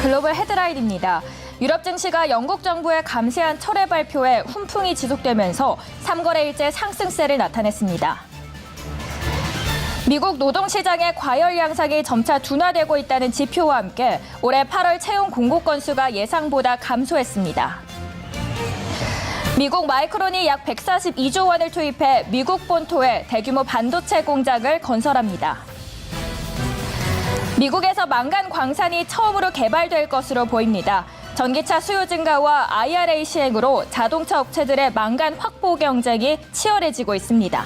글로벌 헤드라인입니다. 유럽 증시가 영국 정부의 감세한 철회 발표에 훈풍이 지속되면서 3거래일째 상승세를 나타냈습니다. 미국 노동시장의 과열 양상이 점차 둔화되고 있다는 지표와 함께 올해 8월 채용 공고 건수가 예상보다 감소했습니다. 미국 마이크론이 약 142조 원을 투입해 미국 본토에 대규모 반도체 공장을 건설합니다. 미국에서 망간 광산이 처음으로 개발될 것으로 보입니다. 전기차 수요 증가와 IRA 시행으로 자동차 업체들의 망간 확보 경쟁이 치열해지고 있습니다.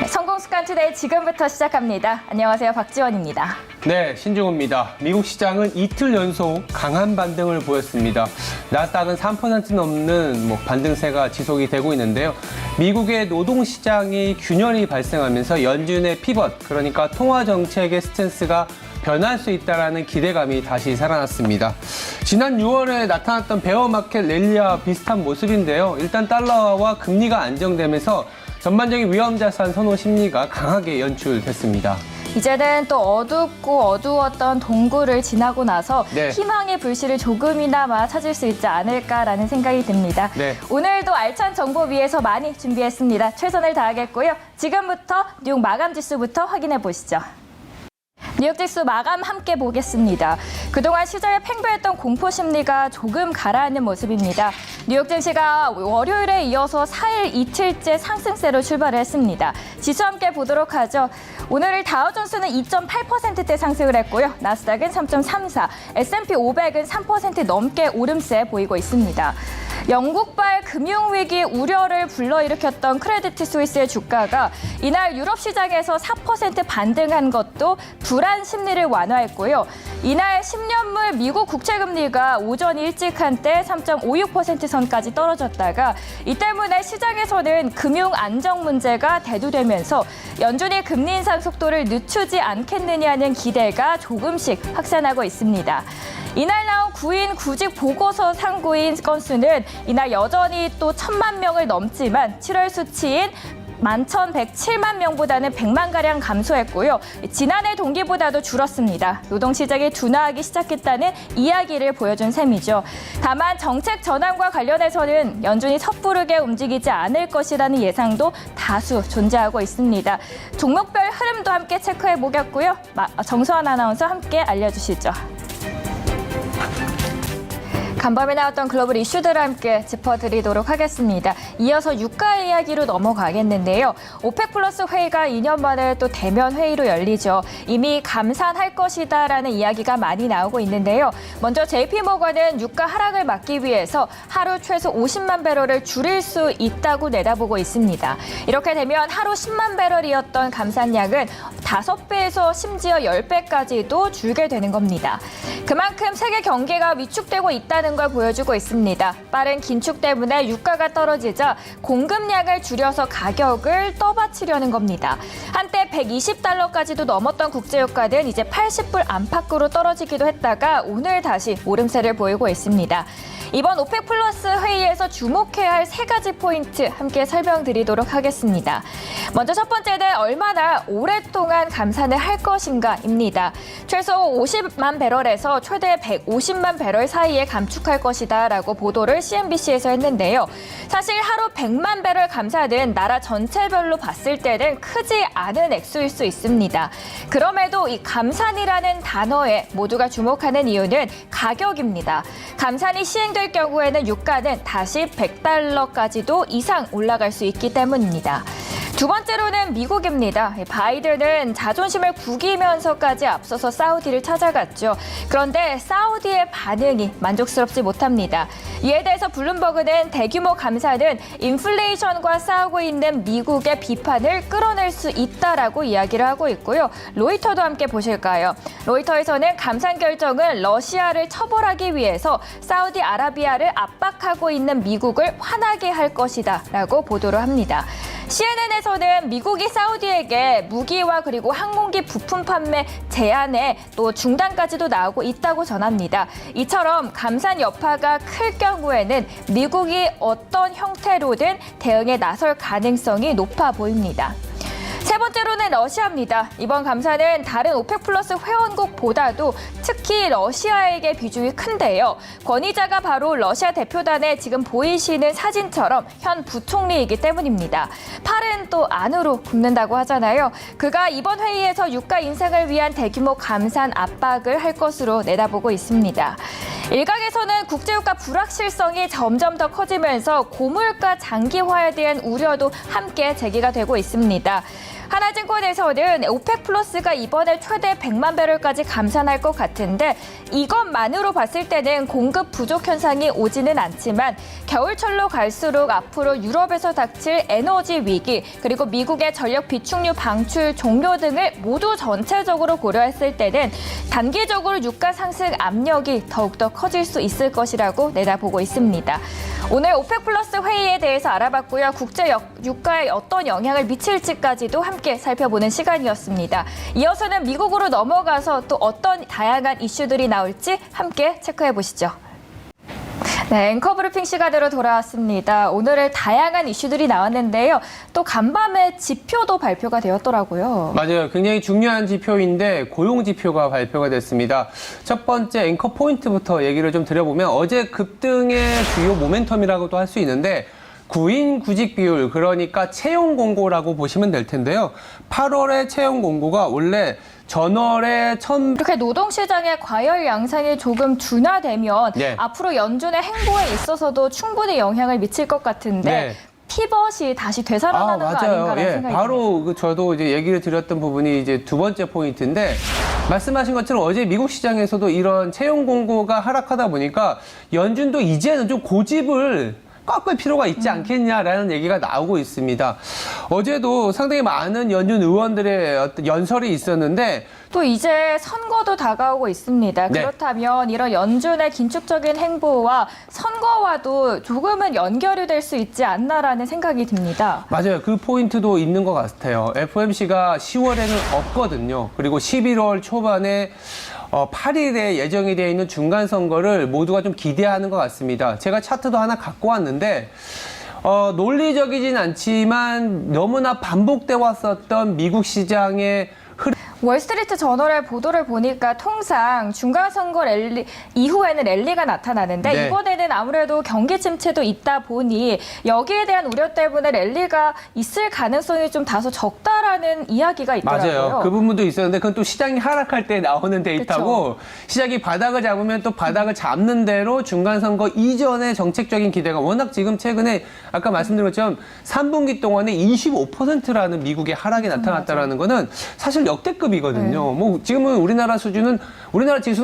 성공습관투데이 지금부터 시작합니다. 안녕하세요. 박지원입니다. 네, 신중호입니다. 미국 시장은 이틀 연속 강한 반등을 보였습니다. 나스닥은 3% 넘는 반등세가 지속이 되고 있는데요. 미국의 노동시장이 균열이 발생하면서 연준의 피벗, 그러니까 통화정책의 스탠스가 변할 수 있다는 기대감이 다시 살아났습니다. 지난 6월에 나타났던 베어마켓 랠리와 비슷한 모습인데요. 일단 달러와 금리가 안정되면서 전반적인 위험자산 선호 심리가 강하게 연출됐습니다. 이제는 또 어둡고 어두웠던 동굴을 지나고 나서 희망의 불씨를 조금이나마 찾을 수 있지 않을까라는 생각이 듭니다. 오늘도 알찬 정보 위해서 많이 준비했습니다. 최선을 다하겠고요. 지금부터 뉴욕 마감 지수부터 확인해 보시죠. 뉴욕 지수 마감 함께 보겠습니다. 그동안 시장에 팽배했던 공포 심리가 조금 가라앉는 모습입니다. 뉴욕 증시가 월요일에 이어서 4일 이틀째 상승세로 출발을 했습니다. 지수 함께 보도록 하죠. 오늘 다우존스는 2.8%대 상승을 했고요. 나스닥은 3.34, S&P 500은 3% 넘게 오름세 보이고 있습니다. 영국발 금융위기 우려를 불러일으켰던 크레디트 스위스의 주가가 이날 유럽 시장에서 4% 반등한 것도 불안 심리를 완화했고요. 이날 10년물 미국 국채금리가 오전 일찍 한때 3.56% 선까지 떨어졌다가 이 때문에 시장에서는 금융 안정 문제가 대두되면서 연준이 금리 인상 속도를 늦추지 않겠느냐는 기대가 조금씩 확산하고 있습니다. 이날 나온 구인 구직 보고서 상고인 건수는 이날 여전히 또 1,000만 명을 넘지만 7월 수치인 11,107만 명보다는 100만가량 감소했고요. 지난해 동기보다도 줄었습니다. 노동시장이 둔화하기 시작했다는 이야기를 보여준 셈이죠. 다만 정책 전환과 관련해서는 연준이 섣부르게 움직이지 않을 것이라는 예상도 다수 존재하고 있습니다. 종목별 흐름도 함께 체크해 보겠고요. 정수환 아나운서 함께 알려주시죠. 간밤에 나왔던 글로벌 이슈들을 함께 짚어드리도록 하겠습니다. 이어서 유가 이야기로 넘어가겠는데요. 오펙 플러스 회의가 2년 만에 또 대면 회의로 열리죠. 이미 감산할 것이다라는 이야기가 많이 나오고 있는데요. 먼저 JP모건은 유가 하락을 막기 위해서 하루 최소 50만 배럴을 줄일 수 있다고 내다보고 있습니다. 이렇게 되면 하루 10만 배럴이었던 감산량은 5배에서 심지어 10배까지도 줄게 되는 겁니다. 그만큼 세계 경기가 위축되고 있다는 걸 보여주고 있습니다. 빠른 긴축 때문에 유가가 떨어지자 공급량을 줄여서 가격을 떠받치려는 겁니다. 한때 120달러까지도 넘었던 국제유가는 이제 80불 안팎으로 떨어지기도 했다가 오늘 다시 오름세를 보이고 있습니다. 이번 오펙 플러스 회의에서 주목해야 할 3가지 포인트 함께 설명드리도록 하겠습니다. 먼저 첫 번째는 얼마나 오랫동안 감산을 할 것인가입니다. 최소 50만 배럴에서 최대 150만 배럴 사이에 감축할 것이다라고 보도를 CNBC에서 했는데요. 사실 하루 100만 배럴 감산은 나라 전체별로 봤을 때는 크지 않은 액수일 수 있습니다. 그럼에도 이 감산이라는 단어에 모두가 주목하는 이유는 가격입니다. 감산이 시행될 경우에는 유가는 다시 100달러까지도 이상 올라갈 수 있기 때문입니다. 두 번째로는 미국입니다. 바이든은 자존심을 구기면서까지 앞서서 사우디를 찾아갔죠. 그런데 사우디의 반응이 만족스럽지 못합니다. 이에 대해서 블룸버그는 대규모 감산은 인플레이션과 싸우고 있는 미국의 비판을 끌어낼 수 있다라고 이야기를 하고 있고요. 로이터도 함께 보실까요? 로이터에서는 감산 결정은 러시아를 처벌하기 위해서 사우디아라비아를 압박하고 있는 미국을 화나게 할 것이다라고 보도를 합니다. CNN에서는 미국이 사우디에게 무기와 그리고 항공기 부품 판매 제한에 또 중단까지도 나오고 있다고 전합니다. 이처럼 감산 여파가 클 경우에는 미국이 어떤 형태로든 대응에 나설 가능성이 높아 보입니다. 세 번째로 번째로는 러시아입니다. 이번 감사는 다른 오펙 플러스 회원국보다도 특히 러시아에게 비중이 큰데요. 권위자가 바로 러시아 대표단에 지금 보이시는 사진처럼 현 부총리이기 때문입니다. 팔은 또 안으로 굽는다고 하잖아요. 그가 이번 회의에서 유가 인상을 위한 대규모 감산 압박을 할 것으로 내다보고 있습니다. 일각에서는 국제유가 불확실성이 점점 더 커지면서 고물가 장기화에 대한 우려도 함께 제기가 되고 있습니다. 하나증권에서는 오펙 플러스가 이번에 최대 100만 배럴까지 감산할 것 같은데 이것만으로 봤을 때는 공급 부족 현상이 오지는 않지만 겨울철로 갈수록 앞으로 유럽에서 닥칠 에너지 위기 그리고 미국의 전력 비축유 방출 종료 등을 모두 전체적으로 고려했을 때는 단기적으로 유가 상승 압력이 더욱더 커질 수 있을 것이라고 내다보고 있습니다. 오늘 오펙 플러스 회의에 대해서 알아봤고요. 국제 유가에 어떤 영향을 미칠지까지도 함께 살펴보는 시간이었습니다. 이어서는 미국으로 넘어가서 또 어떤 다양한 이슈들이 나올지 함께 체크해 보시죠. 네, 앵커 브리핑 시간으로 돌아왔습니다. 오늘은 다양한 이슈들이 나왔는데요. 또 간밤에 지표도 발표가 되었더라고요. 맞아요. 굉장히 중요한 지표인데 고용 지표가 발표가 됐습니다. 첫 번째 앵커 포인트부터 얘기를 좀 드려보면 어제 급등의 주요 모멘텀이라고도 할 수 있는데 구인 구직 비율, 그러니까 채용 공고라고 보시면 될 텐데요. 8월의 채용 공고가 원래 전월에 이렇게 노동시장의 과열 양상이 조금 둔화되면 네. 앞으로 연준의 행보에 있어서도 충분히 영향을 미칠 것 같은데 네. 피벗이 다시 되살아나는 거 아닌가라는 생각이 듭니다. 바로 저도 이제 얘기를 드렸던 부분이 이제 두 번째 포인트인데 말씀하신 것처럼 어제 미국 시장에서도 이런 채용 공고가 하락하다 보니까 연준도 이제는 좀 고집을 꺾을 필요가 있지 않겠냐라는 얘기가 나오고 있습니다. 어제도 상당히 많은 연준 의원들의 어떤 연설이 있었는데 또 이제 선거도 다가오고 있습니다. 네. 그렇다면 이런 연준의 긴축적인 행보와 선거와도 조금은 연결이 될 수 있지 않나라는 생각이 듭니다. 맞아요. 그 포인트도 있는 것 같아요. FOMC가 10월에는 없거든요. 그리고 11월 초반에 8일에 예정이 되어 있는 중간 선거를 모두가 좀 기대하는 것 같습니다. 제가 차트도 하나 갖고 왔는데 논리적이진 않지만 너무나 반복돼 왔었던 미국 시장의 월스트리트 저널의 보도를 보니까 통상 중간선거 랠리 이후에는 랠리가 나타나는데 네. 이번에는 아무래도 경기 침체도 있다 보니 여기에 대한 우려 때문에 랠리가 있을 가능성이 좀 다소 적다라는 이야기가 있더라고요. 맞아요. 그 부분도 있었는데 그건 또 시장이 하락할 때 나오는 데이터고 시장이 바닥을 잡으면 또 바닥을 잡는 대로 중간선거 이전의 정책적인 기대가 워낙 지금 최근에 아까 말씀드린 것처럼 3분기 동안에 25%라는 미국의 하락이 나타났다라는 거는 사실 역대급이거든요. 뭐 지금은 우리나라 지수는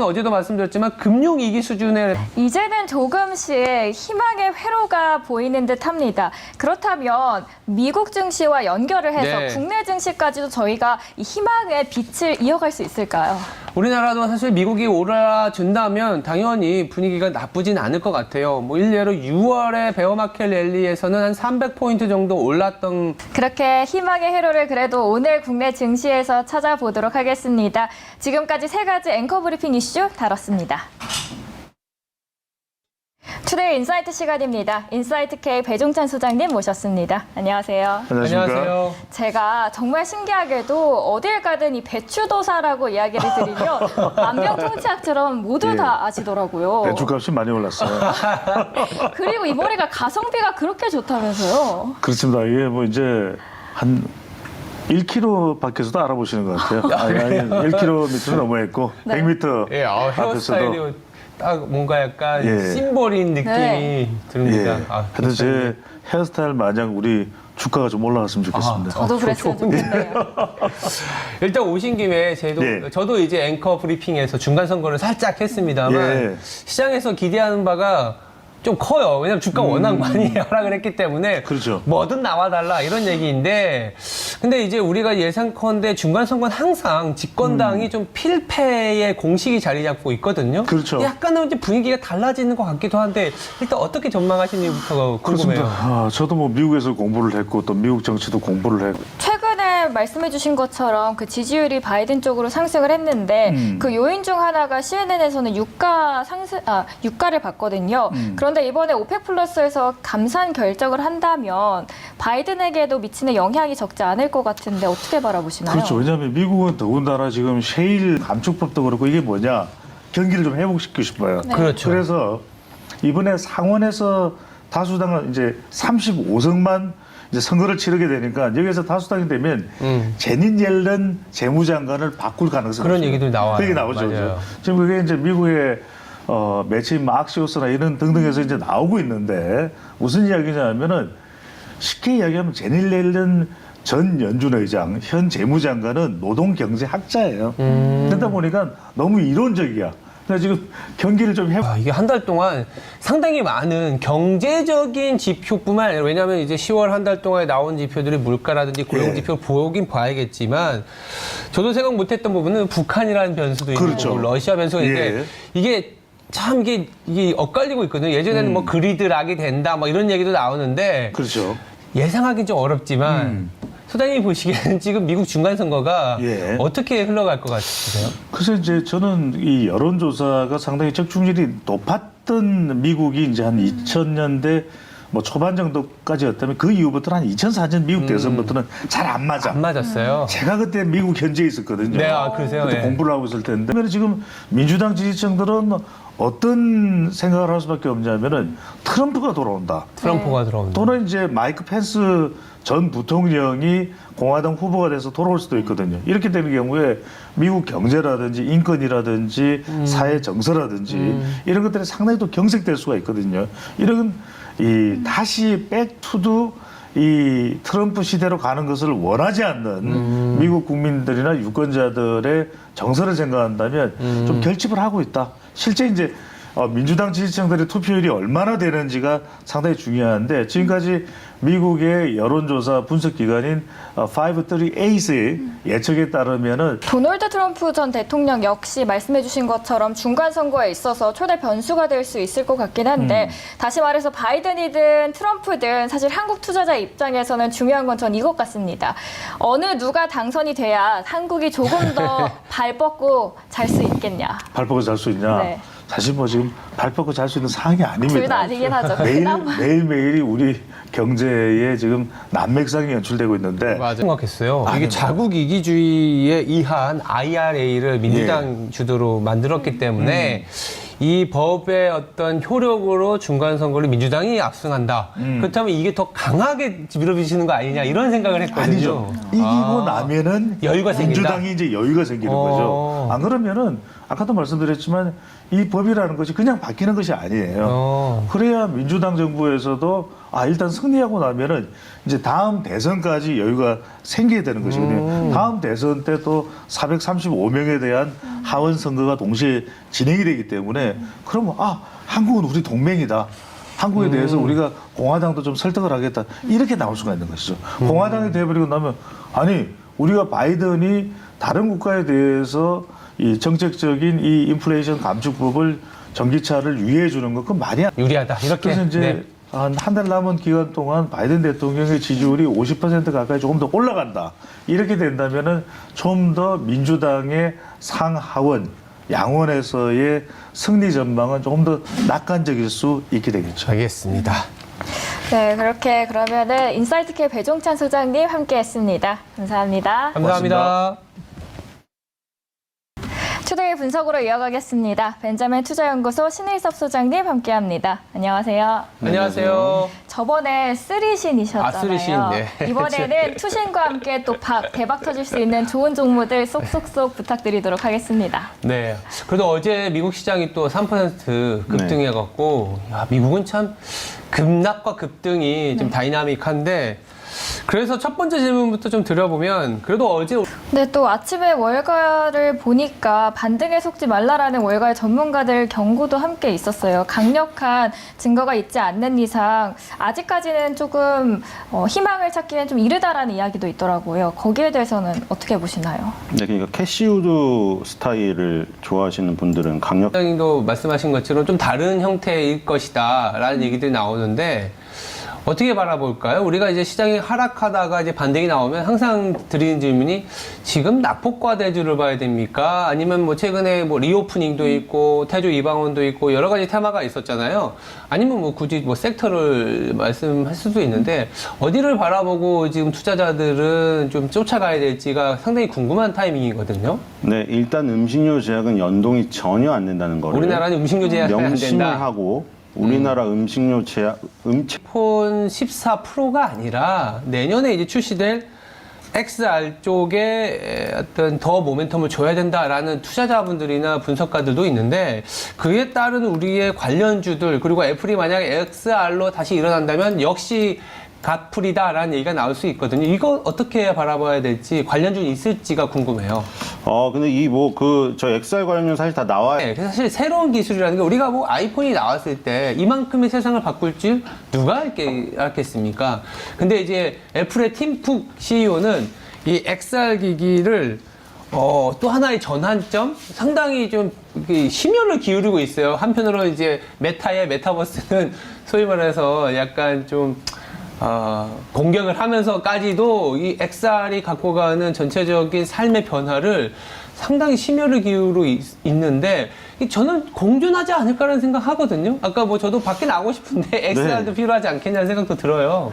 어제도 말씀드렸지만 금융위기 수준의 이제는 조금씩 희망의 회로가 보이는 듯합니다. 그렇다면 미국 증시와 연결을 해서 네. 국내 증시까지도 저희가 이 희망의 빛을 이어갈 수 있을까요? 우리나라도 사실 미국이 올라준다면 당연히 분위기가 나쁘진 않을 것 같아요. 뭐 일례로 6월에 베어마켓 랠리에서는 한 300포인트 정도 올랐던 그렇게 희망의 회로를 그래도 오늘 국내 증시에서 찾아보도록 하겠습니다. 지금까지 세 가지 앵커 브리핑 이슈 다뤘습니다. 투데이 인사이트 시간입니다. 인사이트 K 배종찬 소장님 모셨습니다. 안녕하세요. 안녕하세요. 제가 정말 신기하게도 어딜 가든 이 배추도사라고 이야기를 드리면 만병통치약처럼 모두 예. 다 아시더라고요. 배추값이 많이 올랐어요. 그리고 이 머리가 가성비가 그렇게 좋다면서요. 그렇습니다. 이게 뭐 이제 한 1km 밖에서도 알아보시는 것 같아요. 아니, 1km 넘어했고 네. 100m 예, 헤어스타일이 딱 뭔가 약간 예. 심볼인 느낌이 네. 듭니다. 예. 하여튼 제 헤어스타일 마냥 우리 주가가 좀 올라갔으면 좋겠습니다. 저도 그랬으면 좋겠네요. 일단 오신 김에 네. 저도 이제 앵커 브리핑에서 중간 선거를 살짝 했습니다만 예. 시장에서 기대하는 바가 좀 커요. 왜냐면 주가 워낙 많이 하락을 했기 때문에 그렇죠. 뭐든 나와달라 이런 얘기인데 근데 이제 우리가 예상컨대 중간 선거는 항상 집권당이 좀 필패의 공식이 자리 잡고 있거든요. 그렇죠. 약간은 이제 분위기가 달라지는 것 같기도 한데 일단 어떻게 전망하시는지부터 궁금해요. 그렇습니다. 저도 뭐 미국에서 공부를 했고 또 미국 정치도 공부를 했고 최근에 방금 말씀해주신 것처럼 그 지지율이 바이든 쪽으로 상승을 했는데 그 요인 중 하나가 CNN에서는 유가를 봤거든요. 그런데 이번에 오펙 플러스에서 감산 결정을 한다면 바이든에게도 미치는 영향이 적지 않을 것 같은데 어떻게 바라보시나요? 그렇죠. 왜냐하면 미국은 더군다나 지금 셰일 감축법도 그렇고 이게 뭐냐 경기를 좀 회복시키고 싶어요. 네. 그렇죠. 그래서 이번에 상원에서 다수당은 이제 35석만 이제 선거를 치르게 되니까 여기서 다수당이 되면 제닛 옐런 재무장관을 바꿀 가능성이 그런 있어요. 얘기도 나와요. 그게 나오죠. 맞아요. 지금 그게 이제 미국의 매체 악시오스나 이런 등등에서 이제 나오고 있는데 무슨 이야기냐면은 쉽게 이야기하면 제닛 옐런 전 연준 의장, 현 재무장관은 노동경제학자예요. 그러다 보니까 너무 이론적이야. 그래서 지금 경기를 좀 이게 한 달 동안 상당히 많은 경제적인 지표뿐만 아니라 왜냐하면 이제 10월 한 달 동안에 나온 지표들이 물가라든지 고용 지표 보긴 봐야겠지만 저도 생각 못했던 부분은 북한이라는 변수도 있고 그렇죠. 러시아 변수가 있는데 예. 이게 참 이게 엇갈리고 있거든요. 예전에는 뭐 그리드락이 된다 뭐 이런 얘기도 나오는데 그렇죠. 예상하기는 좀 어렵지만 소장님이 보시기에는 지금 미국 중간선거가 예. 어떻게 흘러갈 것 같으세요? 그래서 이제 저는 이 여론조사가 상당히 적중률이 높았던 미국이 이제 한 2000년대 뭐 초반 정도까지였다면 그 이후부터는 한 2004년 미국 대선부터는 잘 안 맞아. 안 맞았어요. 제가 그때 미국 현지에 있었거든요. 네, 그러세요? 그때 예. 공부를 하고 있을 텐데. 그러면 지금 민주당 지지층들은 어떤 생각을 할 수밖에 없냐면은 트럼프가 돌아온다. 트럼프가 들어온다. 또는 이제 마이크 펜스 전 부통령이 공화당 후보가 돼서 돌아올 수도 있거든요. 이렇게 되는 경우에 미국 경제라든지 인권이라든지 사회 정서라든지 이런 것들이 상당히 또 경색될 수가 있거든요. 이런 다시 백투두 이 트럼프 시대로 가는 것을 원하지 않는 미국 국민들이나 유권자들의 정서를 생각한다면 좀 결집을 하고 있다. 실제 이제 민주당 지지층들의 투표율이 얼마나 되는지가 상당히 중요한데 지금까지 미국의 여론조사 분석기관인 538의 예측에 따르면은 도널드 트럼프 전 대통령 역시 말씀해주신 것처럼 중간 선거에 있어서 초대 변수가 될 수 있을 것 같긴 한데 다시 말해서 바이든이든 트럼프든 사실 한국 투자자 입장에서는 중요한 건 전 이것 같습니다. 어느 누가 당선이 돼야 한국이 조금 더 발 뻗고 잘 수 있겠냐. 발 뻗고 잘 수 있냐? 네. 사실 뭐 지금 발 뻗고 잘 수 있는 상황이 아닙니다. 둘 다 아니긴 하죠. 그나마. 매일매일이 우리 경제에 지금 난맥상이 연출되고 있는데 맞아. 생각했어요. 이게 아닙니다. 자국 이기주의에 의한 IRA를 민주당 주도로 만들었기 때문에 이 법의 어떤 효력으로 중간 선거를 민주당이 압승한다. 그렇다면 이게 더 강하게 밀어붙이는 거 아니냐 이런 생각을 했거든요. 아니죠. 이기고 나면은 여유가 생긴다. 민주당이 이제 여유가 생기는 거죠. 안 그러면은 아까도 말씀드렸지만 이 법이라는 것이 그냥 바뀌는 것이 아니에요. 그래야 민주당 정부에서도 일단 승리하고 나면은 이제 다음 대선까지 여유가 생기게 되는 것이거든요. 다음 대선 때 또 435명에 대한 하원 선거가 동시에 진행이 되기 때문에 그러면 한국은 우리 동맹이다. 한국에 대해서 우리가 공화당도 좀 설득을 하겠다. 이렇게 나올 수가 있는 것이죠. 공화당이 돼버리고 나면 우리가 바이든이 다른 국가에 대해서 이 정책적인 이 인플레이션 감축법을 전기차를 유예해 주는 것 그건 말이 안 유리하다. 이렇게. 그래서 이제 네. 한 달 남은 기간 동안 바이든 대통령의 지지율이 50% 가까이 조금 더 올라간다. 이렇게 된다면은 좀 더 민주당의 상하원 양원에서의 승리 전망은 조금 더 낙관적일 수 있게 되겠죠. 알겠습니다. 네, 그렇게 그러면은 인사이트K 배종찬 소장님 함께했습니다. 감사합니다. 감사합니다. 투데이 분석으로 이어가겠습니다. 벤자민 투자연구소 신일섭 소장님 함께합니다. 안녕하세요. 안녕하세요. 저번에 쓰리신이셨잖아요. 쓰리신, 네. 이번에는 투신과 함께 또 대박 터질 수 있는 좋은 종목들 쏙쏙쏙 부탁드리도록 하겠습니다. 네. 그래도 어제 미국 시장이 또 3% 급등해갖고, 미국은 참 급락과 급등이 좀 다이나믹한데, 그래서 첫 번째 질문부터 좀 드려보면, 그래도 어제 네, 또 아침에 월가를 보니까 반등에 속지 말라라는 월가의 전문가들 경고도 함께 있었어요. 강력한 증거가 있지 않는 이상 아직까지는 조금 희망을 찾기엔 좀 이르다라는 이야기도 있더라고요. 거기에 대해서는 어떻게 보시나요? 네, 그러니까 캐시우드 스타일을 좋아하시는 분들은 강력. 소장님도 말씀하신 것처럼 좀 다른 형태일 것이다라는 얘기들이 나오는데, 어떻게 바라볼까요? 우리가 이제 시장이 하락하다가 이제 반등이 나오면 항상 드리는 질문이 지금 낙폭과 대주를 봐야 됩니까? 아니면 뭐 최근에 뭐 리오프닝도 있고 태조 이방원도 있고 여러 가지 테마가 있었잖아요. 아니면 뭐 굳이 뭐 섹터를 말씀할 수도 있는데 어디를 바라보고 지금 투자자들은 좀 쫓아가야 될지가 상당히 궁금한 타이밍이거든요. 네, 일단 음식료 제약은 연동이 전혀 안 된다는 거를 우리나라는 음식료 제약이 안 명심을 된다. 하고 우리나라 음식료 제약 폰 14 프로가 아니라 내년에 이제 출시될 XR 쪽에 어떤 더 모멘텀을 줘야 된다라는 투자자분들이나 분석가들도 있는데 그에 따른 우리의 관련주들 그리고 애플이 만약에 XR로 다시 일어난다면 역시 갓풀이다라는 얘기가 나올 수 있거든요. 이거 어떻게 바라봐야 될지 관련주 있을지가 궁금해요. 근데 저 XR 관련주 사실 다 나와요. 네, 그래서 사실 새로운 기술이라는 게 우리가 뭐 아이폰이 나왔을 때 이만큼의 세상을 바꿀 줄 누가 알겠습니까? 근데 이제 애플의 팀 쿡 CEO는 이 XR 기기를 또 하나의 전환점? 상당히 좀 심혈을 기울이고 있어요. 한편으로 이제 메타의 메타버스는 소위 말해서 약간 좀 공격을 하면서까지도 이 XR이 갖고 가는 전체적인 삶의 변화를 상당히 심혈을 기울이고 있는데 저는 공존하지 않을까라는 생각 하거든요. 아까 뭐 저도 밖에 나가고 싶은데 XR도 필요하지 않겠냐는 생각도 들어요.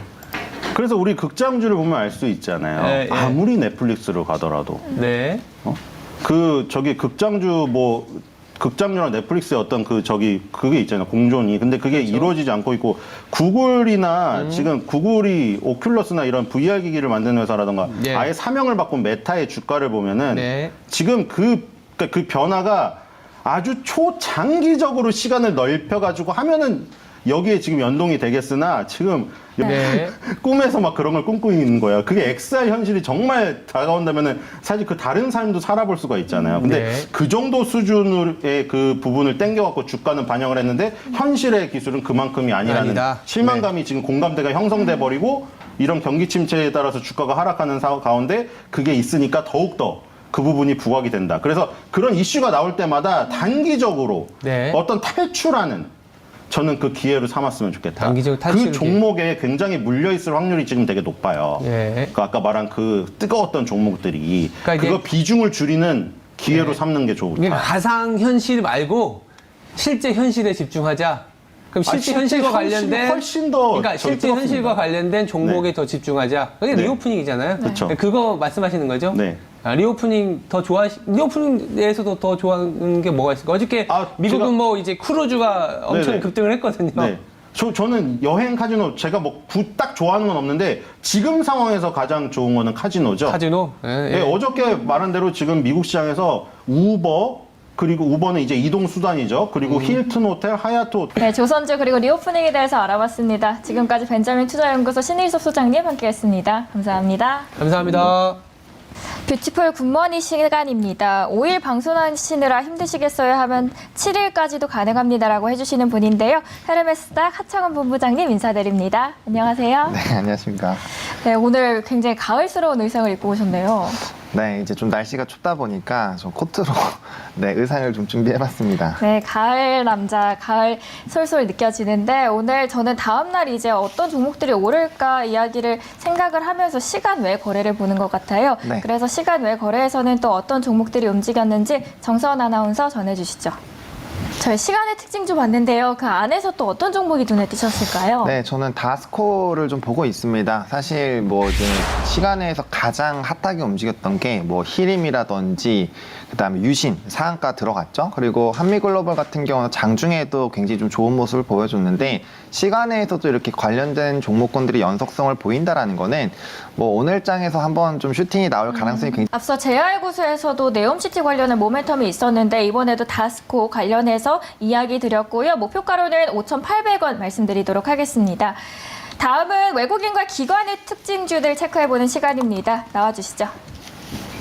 그래서 우리 극장주를 보면 알 수 있잖아요. 네, 아무리 넷플릭스로 가더라도. 네. 극장주랑 넷플릭스의 어떤 그게 있잖아요. 공존이. 근데 그게 이루어지지 않고 있고, 구글이나 지금 구글이 오큘러스나 이런 VR 기기를 만드는 회사라던가 네. 아예 사명을 바꾼 메타의 주가를 보면은 네. 지금 그 변화가 아주 초장기적으로 시간을 넓혀가지고 하면은 여기에 지금 연동이 되겠으나 지금 네. 꿈에서 막 그런 걸 꿈꾸고 있는 거예요. 그게 XR 현실이 정말 다가온다면은 사실 그 다른 삶도 살아볼 수가 있잖아요. 근데 네. 그 정도 수준의 그 부분을 땡겨갖고 주가는 반영을 했는데 현실의 기술은 그만큼이 아니라는 아니다. 실망감이 지금 공감대가 형성돼 버리고 이런 경기 침체에 따라서 주가가 하락하는 가운데 그게 있으니까 더욱더 그 부분이 부각이 된다. 그래서 그런 이슈가 나올 때마다 단기적으로 네. 어떤 탈출하는 저는 그 기회로 삼았으면 좋겠다. 단기적 탈출 그 종목에 굉장히 물려있을 확률이 지금 되게 높아요. 예. 그 아까 말한 그 뜨거웠던 종목들이 그러니까 그거 비중을 줄이는 기회로 삼는 게 좋다. 그러니까 가상 현실 말고 실제 현실에 집중하자. 그럼 실제 현실과 관련된 훨씬 더 그러니까 실제 현실과 관련된 종목에 네. 더 집중하자. 그게 네. 리오프닝이잖아요. 그쵸. 그거 말씀하시는 거죠? 네. 리오프닝 리오프닝에서도 더 좋아하는 게 뭐가 있을까? 어저께 미국은 뭐 이제 크루즈가 엄청 네네. 급등을 했거든요. 네. 저는 여행 카지노 제가 뭐 딱 좋아하는 건 없는데 지금 상황에서 가장 좋은 거는 카지노죠. 카지노. 네, 어저께 말한 대로 지금 미국 시장에서 우버 그리고 우버는 이제 이동 수단이죠. 그리고 힐튼 호텔, 하얏트 호텔. 네, 조선주 그리고 리오프닝에 대해서 알아봤습니다. 지금까지 벤자민 투자연구소 신일섭 소장님 함께했습니다. 감사합니다. 감사합니다. 뷰티풀 굿모닝 시간입니다. 5일 방송하시느라 힘드시겠어요 하면 7일까지도 가능합니다라고 해주시는 분인데요. 헤르메스닥 하창원 본부장님 인사드립니다. 안녕하세요. 네, 안녕하십니까. 네, 오늘 굉장히 가을스러운 의상을 입고 오셨네요. 네, 이제 좀 날씨가 춥다 보니까 좀 코트로 네, 의상을 좀 준비해봤습니다. 네, 가을 남자, 가을 솔솔 느껴지는데 오늘 저는 다음날 이제 어떤 종목들이 오를까 이야기를 생각을 하면서 시간 외 거래를 보는 것 같아요. 네. 그래서 시간 외 거래에서는 또 어떤 종목들이 움직였는지 정서원 아나운서 전해주시죠. 저희 시간의 특징 좀 봤는데요. 그 안에서 또 어떤 종목이 눈에 띄셨을까요? 네, 저는 다스코를 좀 보고 있습니다. 사실 뭐 이제 시간에서 가장 핫하게 움직였던 게 뭐 히림이라든지 그다음에 유신 상한가 들어갔죠. 그리고 한미글로벌 같은 경우는 장중에도 굉장히 좀 좋은 모습을 보여줬는데 시간에서도 이렇게 관련된 종목군들이 연속성을 보인다라는 거는 뭐 오늘 장에서 한번 좀 슈팅이 나올 가능성이 굉장히 앞서 JR구수에서도 네옴시티 관련한 모멘텀이 있었는데 이번에도 다스코 관련해서 이야기 드렸고요. 목표가로는 5,800원 말씀드리도록 하겠습니다. 다음은 외국인과 기관의 특징주들 체크해보는 시간입니다. 나와주시죠.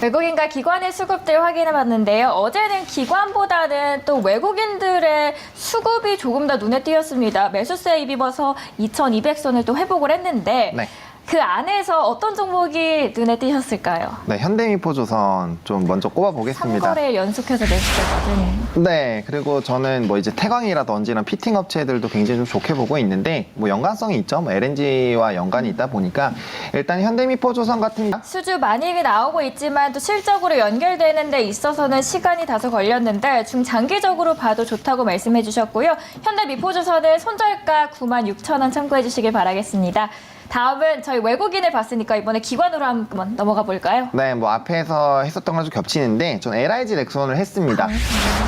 외국인과 기관의 수급들 확인해봤는데요. 어제는 기관보다는 또 외국인들의 수급이 조금 더 눈에 띄었습니다. 매수세에 입어서 2,200선을 또 회복을 했는데 네. 그 안에서 어떤 종목이 눈에 띄셨을까요? 네, 현대미포조선 좀 먼저 꼽아보겠습니다. 3거래 연속해서 내주셨거든. 네, 그리고 저는 뭐 이제 태광이라든지 이런 피팅 업체들도 굉장히 좀 좋게 보고 있는데 뭐 연관성이 있죠. 뭐 LNG와 연관이 있다 보니까 일단 현대미포조선 같은 수주 많이 나오고 있지만 또 실적으로 연결되는 데 있어서는 시간이 다소 걸렸는데 중장기적으로 봐도 좋다고 말씀해 주셨고요. 현대미포조선은 손절가 96,000원 참고해 주시길 바라겠습니다. 다음은 저희 외국인을 봤으니까 이번에 기관으로 한번 넘어가 볼까요? 네, 뭐 앞에서 했었던 거랑 좀 겹치는데 전 LIG 넥스원을 했습니다.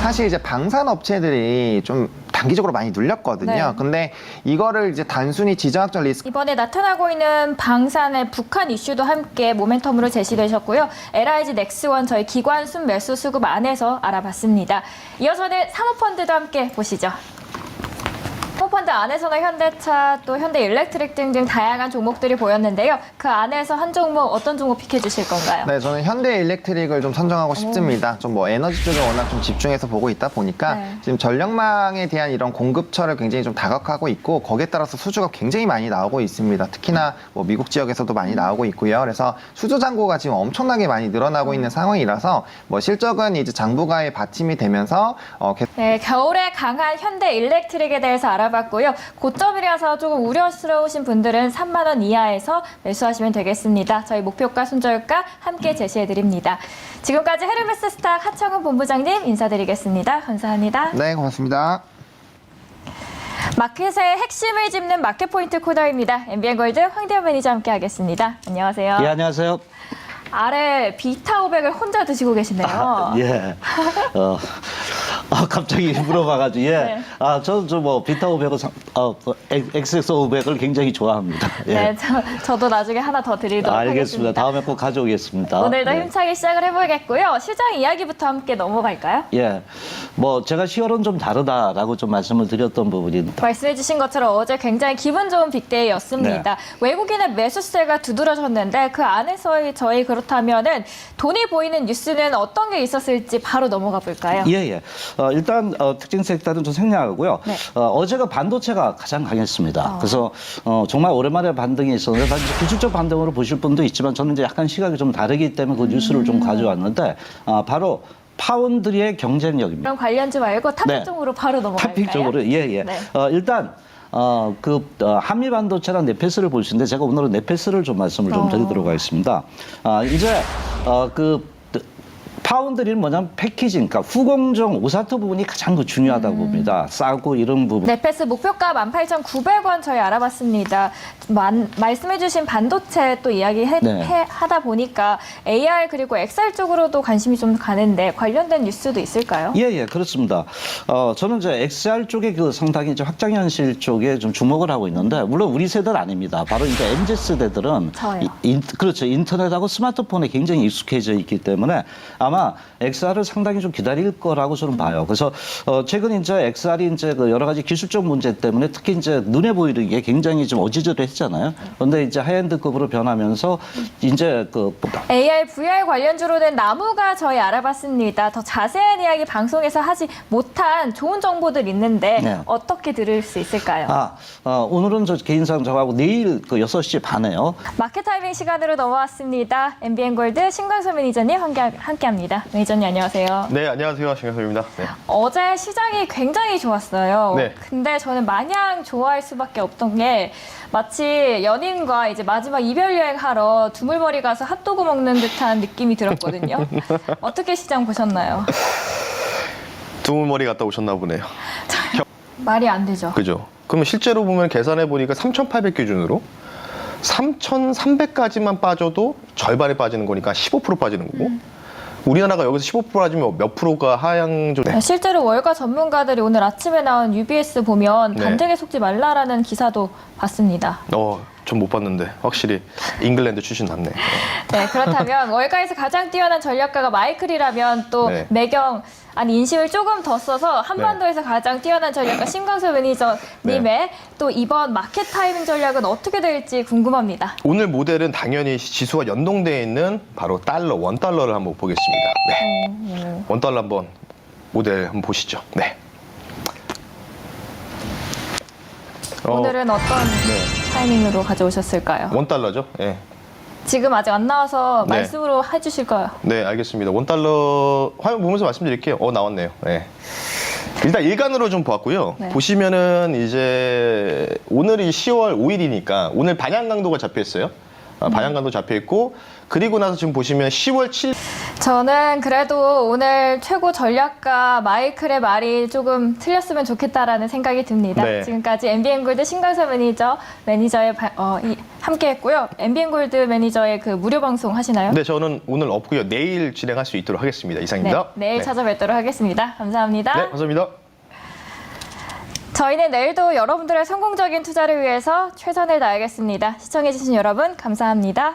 사실 이제 방산 업체들이 좀 단기적으로 많이 눌렸거든요. 네. 근데 이거를 이제 단순히 지정학적 리스크 이번에 나타나고 있는 방산의 북한 이슈도 함께 모멘텀으로 제시되셨고요. LIG 넥스원 저희 기관 순매수 수급 안에서 알아봤습니다. 이어서는 사모펀드도 함께 보시죠. 사모펀드 안에서는 현대차, 또 현대일렉트릭 등등 다양한 종목들이 보였는데요. 그 안에서 한 종목 어떤 종목 픽해 주실 건가요? 네, 저는 현대일렉트릭을 좀 선정하고 싶습니다. 좀 뭐 에너지 쪽에 워낙 좀 집중해서 보고 있다 보니까 네. 지금 전력망에 대한 이런 공급처를 굉장히 좀 다각화하고 있고 거기에 따라서 수주가 굉장히 많이 나오고 있습니다. 특히나 뭐 미국 지역에서도 많이 나오고 있고요. 그래서 수주 잔고가 지금 엄청나게 많이 늘어나고 있는 상황이라서 뭐 실적은 이제 장부가의 받침이 되면서 네, 겨울에 강한 현대일렉트릭에 대해서 알아봤고요. 고점이라서 조금 우려스러우신 분들은 3만 원 이하에서 매수하시면 되겠습니다. 저희 목표가, 손절가 함께 제시해드립니다. 지금까지 헤르메스 스탁 하청은 본부장님 인사드리겠습니다. 감사합니다. 네, 고맙습니다. 마켓의 핵심을 짚는 마켓포인트 코너입니다. MBN골드 황대현 매니저 함께하겠습니다. 안녕하세요. 예, 안녕하세요. 아래 비타500을 혼자 드시고 계시네요. 예. 갑자기 물어봐가지고, 예. 네. 저는 뭐, 비타500을, XS500을 굉장히 좋아합니다. 예. 네, 저도 나중에 하나 더 드리도록 알겠습니다. 하겠습니다. 다음에 꼭 가져오겠습니다. 오늘도 네. 힘차게 시작을 해보겠고요. 시장 이야기부터 함께 넘어갈까요? 예. 뭐, 제가 10월은 좀 다르다라고 좀 말씀을 드렸던 부분이. 말씀해주신 것처럼 어제 굉장히 기분 좋은 빅데이였습니다. 네. 외국인의 매수세가 두드러졌는데 그 안에서의 저희 그렇다면은 돈이 보이는 뉴스는 어떤 게 있었을지 바로 넘어가 볼까요? 예, 예. 일단, 특징 섹터는 좀 생략하고요. 네. 어제가 반도체가 가장 강했습니다. 그래서, 정말 오랜만에 반등이 있었는데, 사실 기술적 반등으로 보실 분도 있지만, 저는 이제 약간 시각이 좀 다르기 때문에 그 뉴스를 좀 가져왔는데, 바로 파운드리의 경쟁력입니다. 그럼 관련주 말고 탑픽 네. 쪽으로 바로 넘어갈까요? 탑픽적으로, 예, 예. 네. 일단, 한미 반도체랑 네페스를 보시는데, 제가 오늘은 네페스를 좀 말씀을 좀 드리도록 하겠습니다. 이제, 파운드리는 뭐냐면 패키징, 그러니까 후공정 오사토 부분이 가장 중요하다고 봅니다. 싸고 이런 부분. 네페스 목표가 18,900원 저희 알아봤습니다. 말씀해주신 반도체 또 하다 보니까 AR 그리고 XR 쪽으로도 관심이 좀 가는데 관련된 뉴스도 있을까요? 예, 예, 그렇습니다. 저는 이제 XR 쪽에 그 상당히 이제 확장현실 쪽에 좀 주목을 하고 있는데, 물론 우리 세대는 아닙니다. 바로 이제 MZ 세대들은 저요. 그렇죠. 인터넷하고 스마트폰에 굉장히 익숙해져 있기 때문에 아마 XR을 상당히 좀 기다릴 거라고 저는 봐요. 그래서 최근 이제 XR이 이제 그 여러 가지 기술적 문제 때문에 특히 이제 눈에 보이는 게 굉장히 좀 어지러했잖아요. 그런데 이제 하이엔드급으로 변하면서 이제 AR, VR 관련주로는 나무가 저희 알아봤습니다. 더 자세한 이야기 방송에서 하지 못한 좋은 정보들 있는데 네. 어떻게 들을 수 있을까요? 오늘은 저 개인상 저하고 내일 6시 반에요. 마켓 타이밍 시간으로 넘어왔습니다. MBN골드 신광수 매니저님 함께합니다. 매니저님 안녕하세요. 네, 안녕하세요. 신경섭입니다. 네. 어제 시장이 굉장히 좋았어요. 네. 근데 저는 마냥 좋아할 수밖에 없던 게 마치 연인과 이제 마지막 이별 여행하러 두물머리 가서 핫도그 먹는 듯한 느낌이 들었거든요. 어떻게 시장 보셨나요? 두물머리 갔다 오셨나 보네요. 말이 안 되죠. 그죠? 그러면 실제로 보면 계산해 보니까 3,800 기준으로 3,300까지만 빠져도 절반에 빠지는 거니까 15% 빠지는 거고 우리나라가 여기서 15% 빠지면 몇 프로가 하향 좀 네, 실제로 월가 전문가들이 오늘 아침에 나온 UBS 보면 네. 반등에 속지 말라라는 기사도 봤습니다. 전 못 봤는데 확실히 잉글랜드 출신 남네. 네, 그렇다면 월가에서 가장 뛰어난 전략가가 마이클이라면 또 네. 매경 인심을 조금 더 써서 한반도에서 가장 뛰어난 전략가 신광수 매니저님의 또 이번 마켓 타이밍 전략은 어떻게 될지 궁금합니다. 오늘 모델은 당연히 지수와 연동되어 있는 바로 원달러를 한번 보겠습니다. 네. 원달러 한번 모델 한번 보시죠. 네. 오늘은 어떤 네. 타이밍으로 가져오셨을까요? $1죠. 예. 지금 아직 안 나와서 네. 말씀으로 해주실까요? 네, 알겠습니다. $1 화면 보면서 말씀드릴게요. 나왔네요. 네. 일단 일간으로 좀 보았고요. 네. 보시면은 이제 오늘이 10월 5일이니까 오늘 반향 강도가 잡혀 있어요. 반향 강도 잡혀 있고 그리고 나서 지금 보시면 10월 7일 저는 그래도 오늘 최고 전략가 마이클의 말이 조금 틀렸으면 좋겠다라는 생각이 듭니다. 네. 지금까지 MBN골드 신강사 매니저의 함께했고요. MBN골드 매니저의 그 무료 방송 하시나요? 네, 저는 오늘 없고요. 내일 진행할 수 있도록 하겠습니다. 네, 이상입니다. 내일 네. 찾아뵙도록 하겠습니다. 감사합니다. 네, 감사합니다. 저희는 내일도 여러분들의 성공적인 투자를 위해서 최선을 다하겠습니다. 시청해주신 여러분 감사합니다.